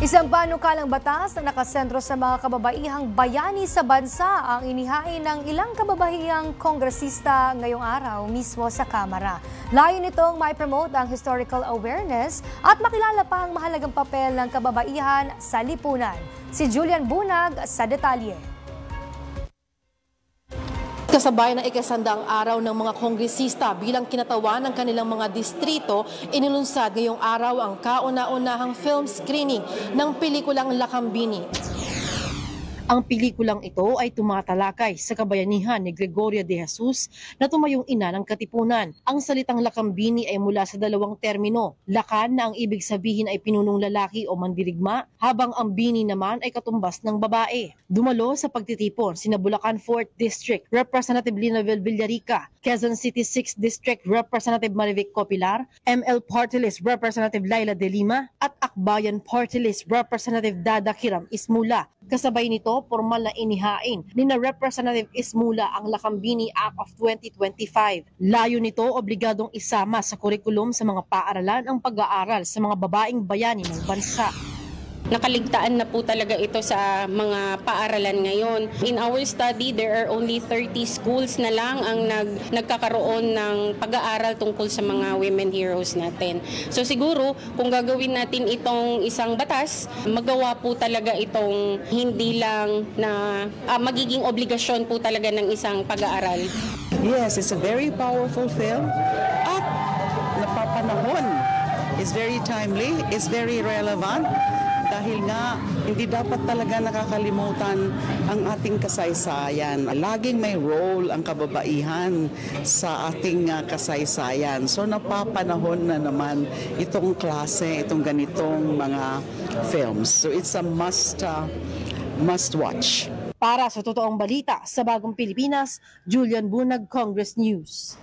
Isang panukalang batas na nakasentro sa mga kababaihang bayani sa bansa ang inihain ng ilang kababaihang kongresista ngayong araw mismo sa Kamara. Layo nitong mai-promote ang historical awareness at makilala pa ang mahalagang papel ng kababaihan sa lipunan. Si Julian Bunag sa detalye. Kasabay ng ikasandang araw ng mga kongresista bilang kinatawan ng kanilang mga distrito, inilunsad ngayong araw ang kauna-unahang film screening ng pelikulang Lakambini. Ang pelikulang ito ay tumatalakay sa kabayanihan ni Gregoria de Jesus na tumayong ina ng Katipunan. Ang salitang Lakambini ay mula sa dalawang termino, lakan na ang ibig sabihin ay pinunong lalaki o mandirigma, habang ang bini naman ay katumbas ng babae. Dumalo sa pagtitipon sina Bulacan 4th District Representative Linavel Villarica, Quezon City 6th District Representative Marivic Copilar, ML Party List Representative Laila De Lima at Akbayan Party List Representative Dada Kiram Ismula. Kasabay nito, formal na inihain ni na Representative Ismula ang Lakambini Act of 2025. Layo nito, obligadong isama sa kurikulum sa mga paaralan ang pag-aaral sa mga babaeng bayani ng bansa. Nakaligtaan na po talaga ito sa mga paaralan ngayon. In our study, there are only 30 schools na lang ang nagkakaroon ng pag-aaral tungkol sa mga women heroes natin. So siguro, kung gagawin natin itong isang batas, magawa po talaga itong hindi lang na magiging obligasyon po talaga ng isang pag-aaral. Yes, it's a very powerful film at napapanahon. It's very timely, it's very relevant. Dahil nga, hindi dapat talaga nakakalimutan ang ating kasaysayan. Laging may role ang kababaihan sa ating kasaysayan. So napapanahon na naman itong klase, itong ganitong mga films. So it's a must watch. Para sa totoong balita sa Bagong Pilipinas, Julian Bunag, Congress News.